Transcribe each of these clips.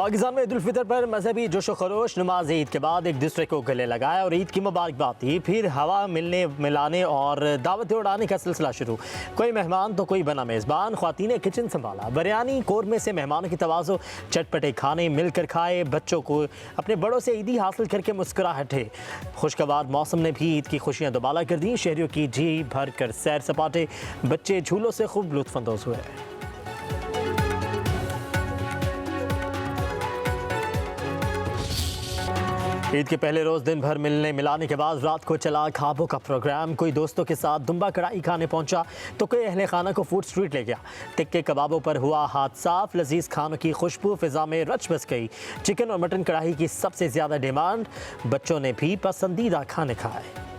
पाकिस्तान में ईद उल फितर पर मजहबी जोश व खरोश नमाज ईद के बाद एक दूसरे को गले लगाए और ईद की मुबारकबाद दी। फिर हवा मिलने मिलाने और दावतें उड़ाने का सिलसिला शुरू। कोई मेहमान तो कोई बना मेज़बान। ख्वातीन किचन संभाला, बिरयानी कौरमे से मेहमानों की तवाज़ो, चटपटे खाने मिलकर खाए, बच्चों को अपने बड़ों से ईदी हासिल करके मुस्कुराहटे। खुशगवार मौसम ने भी ईद की खुशियाँ दुबाला कर दी। शहरियों की जी भर कर सैर सपाटे, बच्चे झूलों से खूब लुत्फ़अंदोज़ हुए। ईद के पहले रोज़ दिन भर मिलने मिलाने के बाद रात को चला खाबों का प्रोग्राम। कोई दोस्तों के साथ दुम्बा कढ़ाई खाने पहुंचा तो कोई अहले खाना को फूड स्ट्रीट ले गया। टिक्के कबाबों पर हुआ हाथ साफ, लजीज खानों की खुशबू फिजा में रच बस गई। चिकन और मटन कढ़ाई की सबसे ज़्यादा डिमांड, बच्चों ने भी पसंदीदा खाने खाए।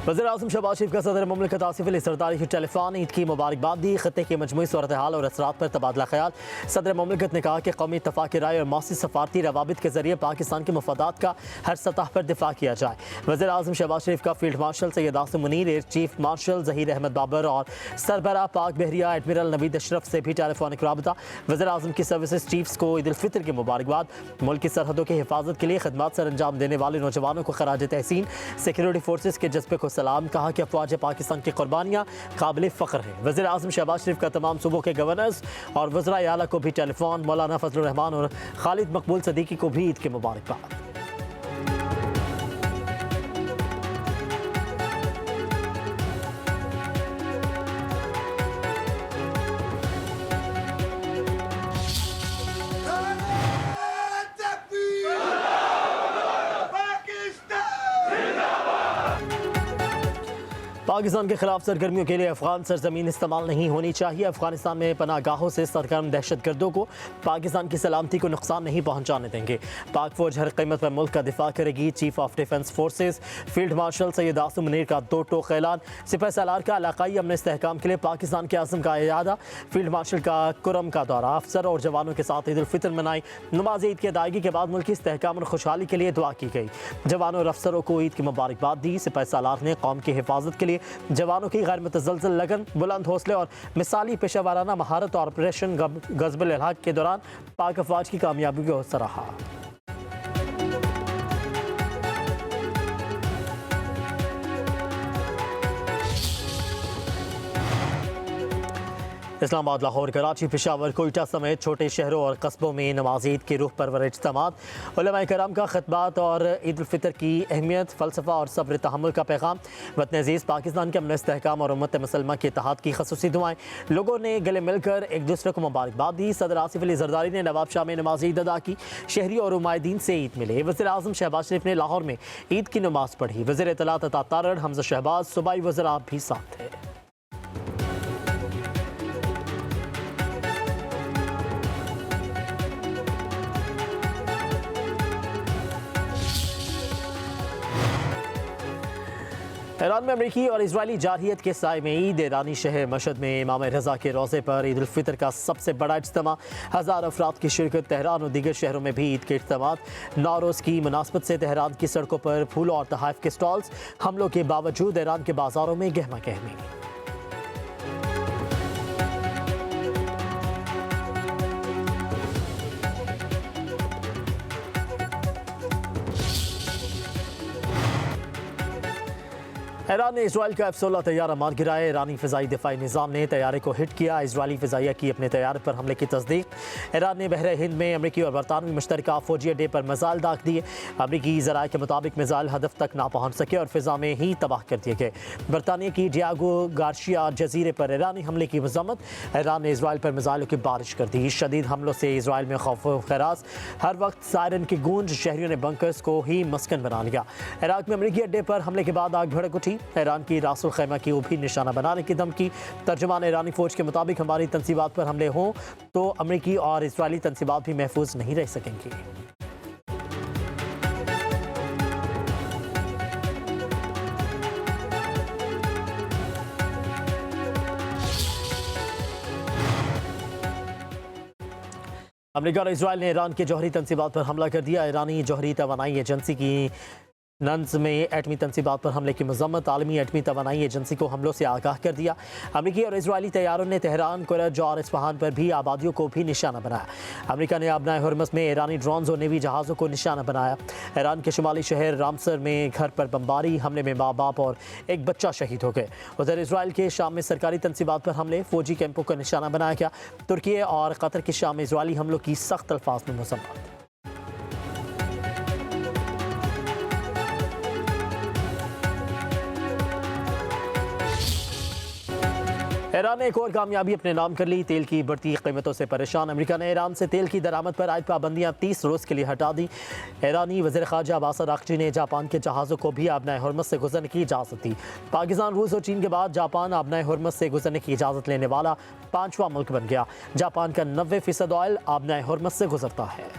वज़ीर-ए-आज़म शहबाज शरीफ का सदर मुमलिकत आसिफ अली ज़रदारी की टेलीफोन ईद की मुबारकबाद दी। खत्ते की मजमूई सूरत हाल और असरात पर तबादला ख्याल। सदर मुमलिकत ने कहा कि कौमी इत्तफ़ाक़ राय और मौसी सफारती रवाबित के जरिए पाकिस्तान के मफादात का हर सतह पर दिफा किया जाए। वज़ीर-ए-आज़म शहबाज शरीफ का field marshal Syed Asim Munir, air chief marshal Zaheer Ahmed Babar और सरबराह पाक बहरिया एडमिरल नवीद अशरफ से भी टेलीफोनिक राबता। वज़ीर-ए-आज़म की सर्विसेज चीफ्स को ईद उल फितर की मुबारकबाद। मुल्क की सरहदों की हिफाजत के लिए खदमात सर अंजाम देने वाले नौजवानों को खराज तहसीन। सिक्योरिटी फोर्सेज के जज्बे को सलाम। कहा कि अफवाज पाकिस्तान की कुर्बानियाँ काबिल फ़ख्र हैं। वज़ीर आज़म शहबाज शरीफ का तमाम सूबों के गवर्नर्स और वज़राए आला को भी टेलीफोन। मौलाना फजलुर रहमान और खालिद मकबूल सदीकी को भी ईद की मुबारकबाद। पाकिस्तान के खिलाफ सरगर्मियों के लिए अफगान सरजमीन इस्तेमाल नहीं होनी चाहिए। अफगानिस्तान में पनाहगाहों से सरगर्म दहशतगर्दों को पाकिस्तान की सलामती को नुकसान नहीं पहुंचाने देंगे। पाक फौज हर कीमत पर मुल्क का दिफा करेगी। Chief of defence forces field marshal Syed Asim Munir का दो टोक ऐलान। सिपह सालार का इलाकाई अमन इस्तेहकाम के लिए पाकिस्तान के आज़म का इरादा। फील्ड मार्शल का कुरम का दौरा। अफसर और जवानों के साथ ईद उल फितर मनाई। नमाज ईद की अदायगी के बाद मुल्क की इस्तेहकाम और खुशहाली के लिए दुआ की गई। जवानों और अफसरों को ईद की मुबारकबाद दी। सिपह सालार ने कौम की हिफाजत के लिए जवानों की गैर मुतज़लज़ल लगन, बुलंद हौसले और मिसाली पेशा वाराना महारत और ऑपरेशन गज़बुल इल्हाक के दौरान पाक अफवाज की कामयाबी को सराहा। इस्लामाबाद, लाहौर, कराची, पेशावर, कोयटा समेत छोटे शहरों और कस्बों में नमाज ईद की रूह परवर इज्तिमात। उलमाए कराम का खितबात और ईद उल फितर की अहमियत, फ़लसफ़ा और सब्र तहम्मुल का पैगाम। वतन अज़ीज़ पाकिस्तान के अमन इस्तेहकाम और उम्मत मुसलमा के इत्तेहाद की ख़ुसूसी दुआएं। लोगों ने गले मिलकर एक दूसरे को मुबारकबाद दी। सदर आसिफ अली ज़रदारी ने नवाब शाह में नमाज ईद अदा की। शहरी और उमायदीन से ईद मिले। वज़ीर-ए-आज़म शहबाज शरीफ ने लाहौर में ईद की नमाज पढ़ी। वज़ीर इत्तलात अता तारड़ हमज़ा शहबाज, सूबाई वज़रा भी साथ थे। ईरान में अमरीकी और इजरायली जारहियत के साए में ईद। ईरानी शहर मशहद में इमाम रज़ा के रोज़े पर ईद उल फितर का सबसे बड़ा इज्तिमा। हज़ार अफराद की शिरकत। तेहरान और दीगर शहरों में भी ईद के इज्तिमात। नौरोज़ की मुनासबत से तेहरान की सड़कों पर फूलों और तहाइफ के स्टॉल्स। हमलों के बावजूद ईरान के बाजारों में गहमा गहमी। ईरान ने इसराइल का F-16 तैयारा मार गिराया। ईरानी फ़िज़ाई दिफाई निज़ाम ने तैयारे को हिट किया। इसराइली फ़िज़ाइया की अपने तैयारे पर हमले की तस्दीक। ईरान ने बहर हिंद में अमरीकी और बरतानवी मुश्तरका फ़ौजी अड्डे पर मिसाइल दाग दिए। अमरीकी ज़राए के मुताबिक मिसाइल हदफ तक ना पहुँच सके और फ़िज़ा में ही तबाह कर दिए गए। बरतानिया की डियागो गार्शिया जजीरे पर ईरानी हमले की मज़म्मत। ईरान ने इसराइल पर मिसाइलों की बारिश कर दी। शदीद हमलों से इसराइल में खौफ व खरास। हर वक्त सायरन की गूंज। शहरियों ने बंकर्स को ही मस्कन बना लिया। इराक में अमरीकी अड्डे पर हमले के बाद आग भड़क उठी। ईरान की रासुल खैमा की भी निशाना बनाने की धमकी। तर्जुमान ईरानी फौज के मुताबिक हमारी तंसीबात पर हमले हों तो अमरीकी और इसराइली तंसीबात भी महफूज नहीं रह सकेंगी। अमेरिका और इसराइल ने ईरान के जौहरी तंसीबात पर हमला कर दिया। ईरानी जौहरी तवानाई एजेंसी की नन्स में एटमी तनसीबात पर हमले की मजम्मत। आलमी एटमी तवानाई एजेंसी को हमलों से आगाह कर दिया। अमरीकी और इजरायली तैयारों ने तेहरान, कुरज और इस्फहान पर भी आबादियों को भी निशाना बनाया। अमरीका ने आबनाए हुर्मुज़ में ईरानी ड्रोन्स और नेवी जहाज़ों को निशाना बनाया। ईरान के शुमाली शहर रामसर में घर पर बमबारी, हमले में माँ बाप और एक बच्चा शहीद हो गए। उधर इसराइल के शाम में सरकारी तनसीबात पर हमले, फौजी कैंपों का निशाना बनाया गया। तुर्की और कतर की शाम में इसराइली हमलों की सख्त अल्फाज में मजम्मत। ईरान ने एक और कामयाबी अपने नाम कर ली। तेल की बढ़ती कीमतों से परेशान अमेरिका ने ईरान से तेल की दरामद पर आयद पाबंदियां 30 रोज़ के लिए हटा दी। ईरानी वज़ीर ख़ारजा अब्बास अराग़ची ने जापान के जहाज़ों को भी आबनाए हुर्मुज़ से गुजरने की इजाज़त दी। पाकिस्तान, रूस और चीन के बाद जापान आबनाए हुर्मुज़ से गुजरने की इजाज़त लेने वाला 5वां मुल्क बन गया। जापान का 90% ऑयल आबनाए हुर्मुज़ से गुजरता है।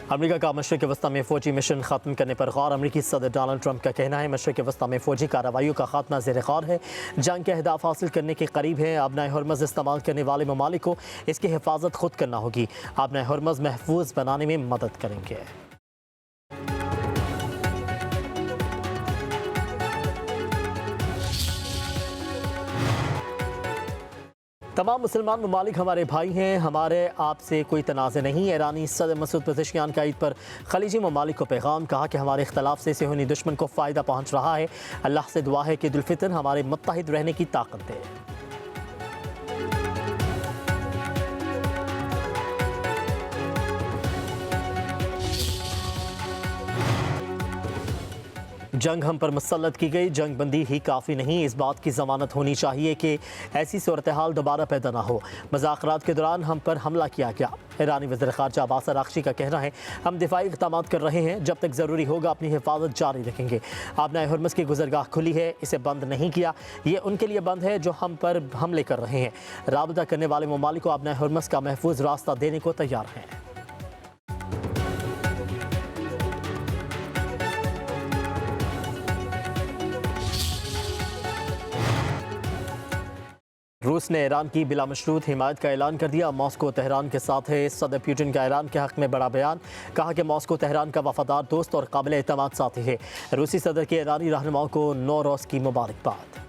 अमेरिका का मशरिक़ वस्ती में फ़ौजी मिशन ख़त्म करने पर गौर। अमेरिकी सदर डोनाल्ड ट्रंप का कहना है मशरिक़ वस्ती में फ़ौजी कार्रवाइयों का खात्मा ज़ेर गौर है, जंग के अहदाफ हासिल करने के करीब है। आबनाए हुर्मुज़ इस्तेमाल करने वाले ममालिक को इसकी हिफाजत खुद करना होगी। आबनाए हुर्मुज़ महफूज बनाने में मदद करेंगे। तमाम मुसलमान ममालिक हमारे भाई हैं, हमारे आपसे कोई तनाज़ नहीं। ईरानी सदर मसूद पज़ेश्कियान का ईद पर खलीजी ममालिक को पैगाम, कहा कि हमारे इख्तलाफ से सेहूनी दुश्मन को फ़ायदा पहुँच रहा है। अल्लाह से दुआ है कि ईद उल फितर हमारे मुत्तहिद रहने की ताकत दे। जंग हम पर मुसल्लत की गई, जंग बंदी ही काफ़ी नहीं, इस बात की ज़मानत होनी चाहिए कि ऐसी सूरत हाल दोबारा पैदा ना हो। मुज़ाकरात के दौरान हम पर हमला किया गया। ईरानी वज़ीर ख़ारजा अब्बास अराग़ची का कहना है हम दिफाई इक़दाम कर रहे हैं, जब तक ज़रूरी होगा अपनी हिफाजत जारी रखेंगे। आबनाए हुर्मुज़ की गुज़रगाह खुली है, इसे बंद नहीं किया। ये उनके लिए बंद है जो हम पर हमले कर रहे हैं। राबता करने वाले ममालिक को आबनाए हुर्मुज़ का महफूज रास्ता देने को तैयार हैं। रूस ने ईरान की बिला मशरूत हिमायत का ऐलान कर दिया। मॉस्को तेहरान के साथ है। सदर पुतिन का ईरान के हक़ में बड़ा बयान, कहा कि मॉस्को तेहरान का वफादार दोस्त और काबिल एतमाद साथी है। रूसी सदर के ईरानी रहनुमाओं को नौरोज़ की मुबारकबाद।